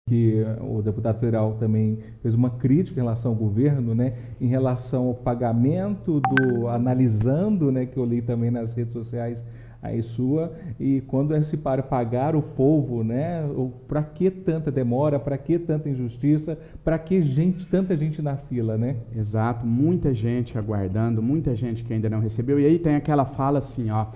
que o deputado federal também fez uma crítica em relação ao governo, né, em relação ao pagamento analisando, né, que eu li também nas redes sociais aí sua, e quando se para pagar o povo, né, para que tanta demora, para que tanta injustiça, para que tanta gente na fila, né? Exato, muita gente aguardando, muita gente que ainda não recebeu, e aí tem aquela fala assim, ó,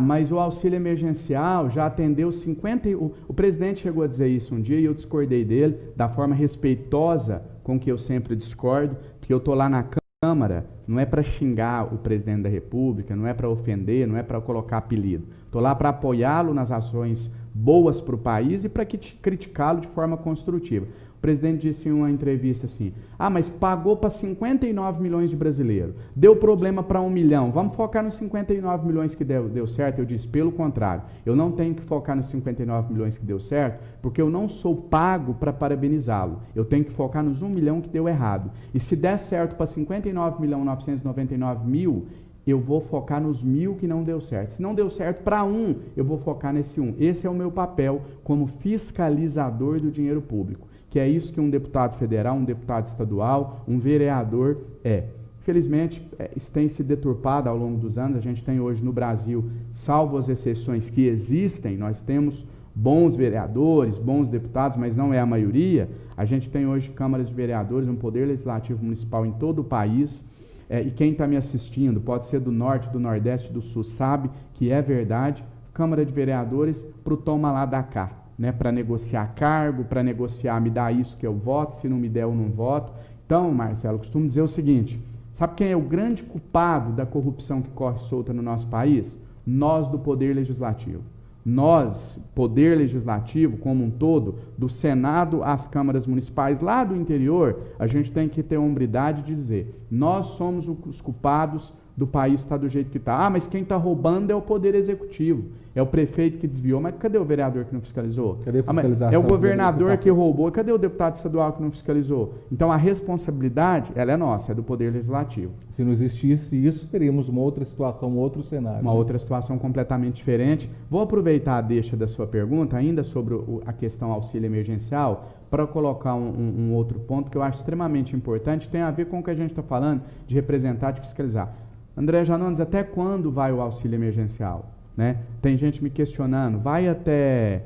mas o auxílio emergencial já atendeu 50... O presidente chegou a dizer isso um dia e eu discordei dele, da forma respeitosa com que eu sempre discordo, porque eu estou lá na Câmara, não é para xingar o presidente da República, não é para ofender, não é para colocar apelido. Estou lá para apoiá-lo nas ações boas para o país e para criticá-lo de forma construtiva. O presidente disse em uma entrevista assim, mas pagou para 59 milhões de brasileiros, deu problema para 1 milhão, vamos focar nos 59 milhões que deu certo? Eu disse, pelo contrário, eu não tenho que focar nos 59 milhões que deu certo, porque eu não sou pago para parabenizá-lo, eu tenho que focar nos 1 milhão que deu errado, e se der certo para 59.999.000, eu vou focar nos 1.000 que não deu certo. Se não deu certo para 1, eu vou focar nesse 1. Esse é o meu papel como fiscalizador do dinheiro público, que é isso que um deputado federal, um deputado estadual, um vereador é. Infelizmente, isso tem se deturpado ao longo dos anos. A gente tem hoje no Brasil, salvo as exceções que existem, nós temos bons vereadores, bons deputados, mas não é a maioria. A gente tem hoje câmaras de vereadores, um poder legislativo municipal em todo o país. E quem está me assistindo, pode ser do norte, do nordeste, do sul, sabe que é verdade. Câmara de Vereadores para o toma lá da cá, né, para negociar cargo, para negociar, me dá isso que eu voto, se não me der eu não voto. Então, Marcelo, eu costumo dizer o seguinte, sabe quem é o grande culpado da corrupção que corre solta no nosso país? Nós do Poder Legislativo. Nós, Poder Legislativo como um todo, do Senado às câmaras municipais lá do interior, a gente tem que ter a hombridade de dizer, nós somos os culpados do país estar do jeito que está. Mas quem está roubando é o Poder Executivo, é o prefeito que desviou, mas cadê o vereador que não fiscalizou? Cadê a fiscalização? É o governador que roubou, cadê o deputado estadual que não fiscalizou? Então a responsabilidade, ela é nossa, é do Poder Legislativo. Se não existisse isso, teríamos uma outra situação, um outro cenário. Uma outra situação completamente diferente. Vou aproveitar a deixa da sua pergunta, ainda sobre a questão auxílio emergencial, para colocar um outro ponto que eu acho extremamente importante, tem a ver com o que a gente está falando de representar, de fiscalizar. André Janones, até quando vai o auxílio emergencial? Né? Tem gente me questionando, vai até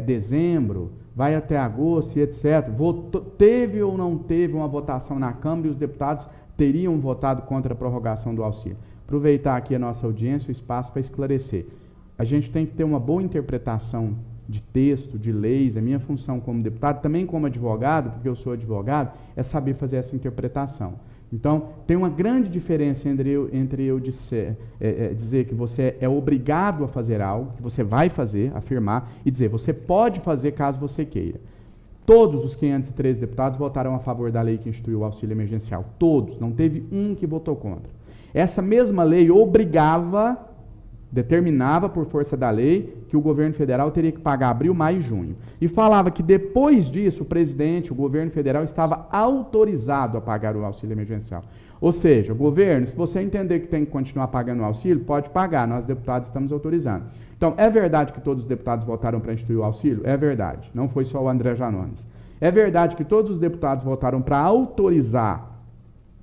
dezembro, vai até agosto e etc. Teve ou não teve uma votação na Câmara e os deputados teriam votado contra a prorrogação do auxílio? Aproveitar aqui a nossa audiência, o espaço para esclarecer. A gente tem que ter uma boa interpretação de texto, de leis. A minha função como deputado, também como advogado, porque eu sou advogado, é saber fazer essa interpretação. Então, tem uma grande diferença entre eu dizer que você é obrigado a fazer algo, que você vai fazer, afirmar, e dizer você pode fazer caso você queira. Todos os 513 deputados votaram a favor da lei que instituiu o auxílio emergencial. Todos, não teve um que votou contra. Essa mesma lei determinava por força da lei que o governo federal teria que pagar abril, maio e junho. E falava que depois disso o presidente, o governo federal estava autorizado a pagar o auxílio emergencial. Ou seja, governo, se você entender que tem que continuar pagando o auxílio, pode pagar, nós deputados estamos autorizando. Então, é verdade que todos os deputados votaram para instituir o auxílio? É verdade, não foi só o André Janones. É verdade que todos os deputados votaram para autorizar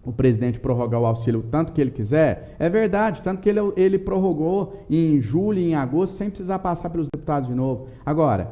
o presidente prorrogar o auxílio tanto que ele quiser? É verdade, tanto que ele prorrogou em julho e em agosto sem precisar passar pelos deputados de novo. Agora,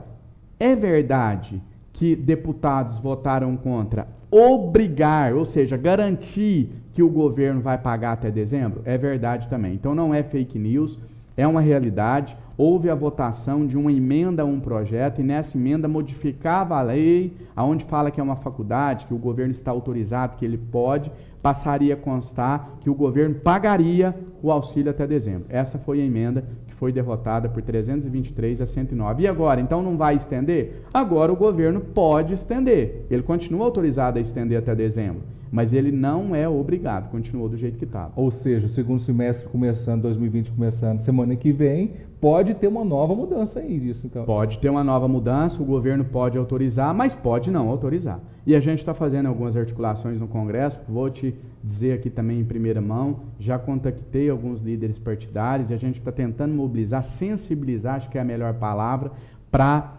é verdade que deputados votaram contra obrigar, ou seja, garantir que o governo vai pagar até dezembro? É verdade também. Então não é fake news, é uma realidade. Houve a votação de uma emenda a um projeto e nessa emenda modificava a lei, aonde fala que é uma faculdade, que o governo está autorizado, que ele pode, passaria a constar que o governo pagaria o auxílio até dezembro. Essa foi a emenda que foi derrotada por 323 a 109. E agora, então não vai estender? Agora o governo pode estender. Ele continua autorizado a estender até dezembro, mas ele não é obrigado, continuou do jeito que estava. Ou seja, o segundo semestre começando, 2020 começando semana que vem, pode ter uma nova mudança aí disso, então. Pode ter uma nova mudança, o governo pode autorizar, mas pode não autorizar. E a gente está fazendo algumas articulações no Congresso, vou te dizer aqui também em primeira mão, já contactei alguns líderes partidários e a gente está tentando mobilizar, sensibilizar, acho que é a melhor palavra, para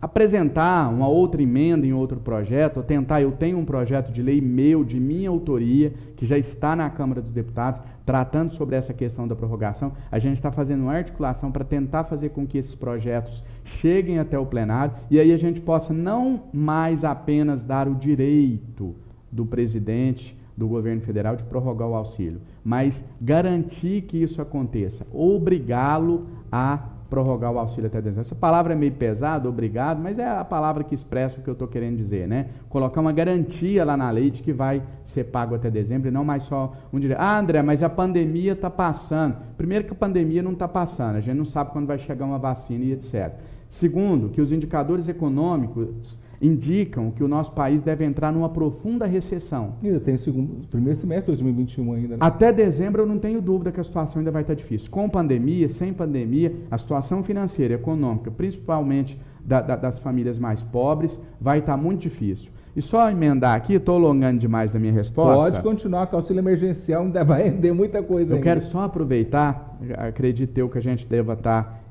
apresentar uma outra emenda em outro projeto, ou tentar, eu tenho um projeto de lei meu, de minha autoria, que já está na Câmara dos Deputados, tratando sobre essa questão da prorrogação. A gente está fazendo uma articulação para tentar fazer com que esses projetos cheguem até o plenário, e aí a gente possa não mais apenas dar o direito do presidente do governo federal de prorrogar o auxílio, mas garantir que isso aconteça, obrigá-lo a prorrogar o auxílio até dezembro. Essa palavra é meio pesada, obrigado, mas é a palavra que expressa o que eu estou querendo dizer, né? Colocar uma garantia lá na lei de que vai ser pago até dezembro e não mais só um direito. Ah, André, mas a pandemia está passando. Primeiro que a pandemia não está passando, a gente não sabe quando vai chegar uma vacina e etc. Segundo, que os indicadores econômicos indicam que o nosso país deve entrar numa profunda recessão. Ainda tem o primeiro semestre de 2021 ainda, né? Até dezembro eu não tenho dúvida que a situação ainda vai estar difícil. Com pandemia, sem pandemia, a situação financeira e econômica, principalmente das famílias mais pobres, vai estar muito difícil. E só emendar aqui, estou alongando demais na minha resposta. Pode continuar, que o auxílio emergencial ainda vai render muita coisa ainda. Eu quero só aproveitar, acredito eu que a gente deva estar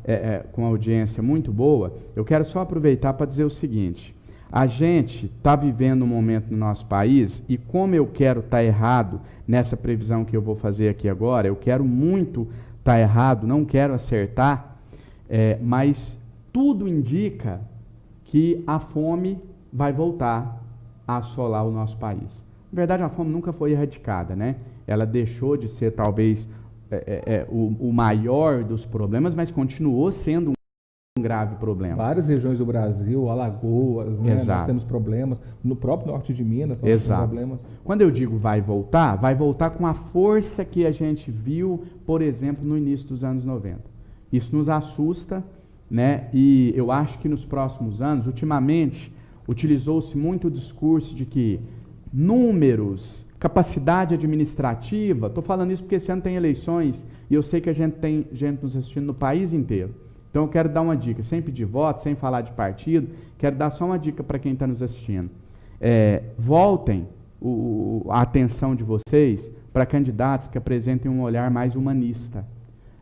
com uma audiência muito boa, eu quero só aproveitar para dizer o seguinte: a gente está vivendo um momento no nosso país, e como eu quero estar errado nessa previsão que eu vou fazer aqui agora, eu quero muito estar errado, não quero acertar, mas tudo indica que a fome vai voltar a assolar o nosso país. Na verdade, a fome nunca foi erradicada, né? Ela deixou de ser talvez o maior dos problemas, mas continuou sendo um grave problema. Várias regiões do Brasil, Alagoas, né, nós temos problemas, no próprio norte de Minas nós temos problemas. Quando eu digo vai voltar com a força que a gente viu, por exemplo, no início dos anos 90. Isso nos assusta, né? E eu acho que nos próximos anos, ultimamente, utilizou-se muito o discurso de que números, capacidade administrativa, estou falando isso porque esse ano tem eleições e eu sei que a gente tem gente nos assistindo no país inteiro. Então eu quero dar uma dica, sem pedir voto, sem falar de partido, quero dar só uma dica para quem está nos assistindo. Voltem a atenção de vocês para candidatos que apresentem um olhar mais humanista.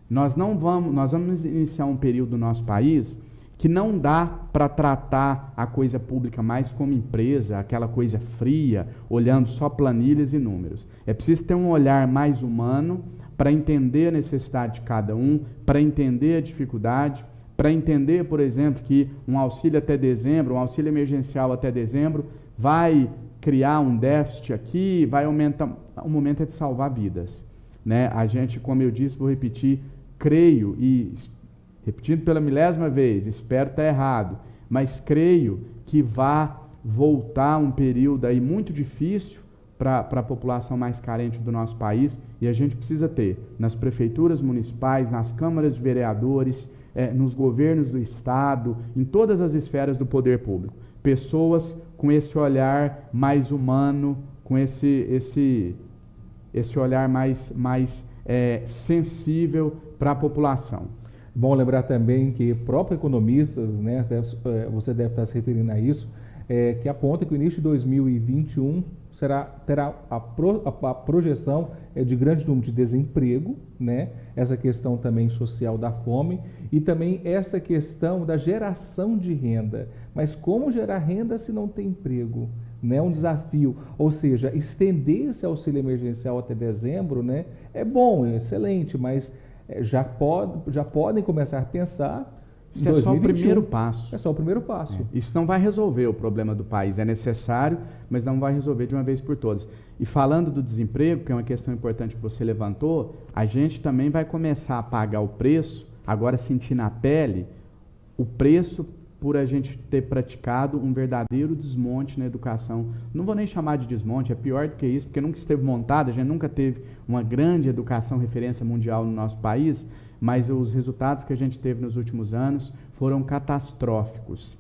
Nós vamos iniciar um período do nosso país que não dá para tratar a coisa pública mais como empresa, aquela coisa fria, olhando só planilhas e números. É preciso ter um olhar mais humano para entender a necessidade de cada um, para entender a dificuldade, para entender, por exemplo, que um auxílio até dezembro, um auxílio emergencial até dezembro, vai criar um déficit aqui, vai aumentar. O momento é de salvar vidas, né? A gente, como eu disse, vou repetir, creio e repetindo pela milésima vez, espero estar errado, mas creio que vai voltar um período aí muito difícil para a população mais carente do nosso país, e a gente precisa ter nas prefeituras municipais, nas câmaras de vereadores, nos governos do estado, em todas as esferas do poder público, pessoas com esse olhar mais humano, com esse olhar mais sensível para a população. Bom lembrar também que próprios economistas, né, você deve estar se referindo a isso, que aponta que o início de 2021 terá a projeção de grande número de desemprego, né? Essa questão também social da fome e também essa questão da geração de renda. Mas como gerar renda se não tem emprego? Né? Um desafio, ou seja, estender esse auxílio emergencial até dezembro, né? É bom, é excelente, mas já podem começar a pensar. Isso é só o primeiro passo. É só o primeiro passo. Isso não vai resolver o problema do país. É necessário, mas não vai resolver de uma vez por todas. E falando do desemprego, que é uma questão importante que você levantou, a gente também vai começar a pagar o preço, agora sentir na pele, o preço por a gente ter praticado um verdadeiro desmonte na educação. Não vou nem chamar de desmonte, é pior do que isso, porque nunca esteve montada, a gente nunca teve uma grande educação referência mundial no nosso país, mas os resultados que a gente teve nos últimos anos foram catastróficos.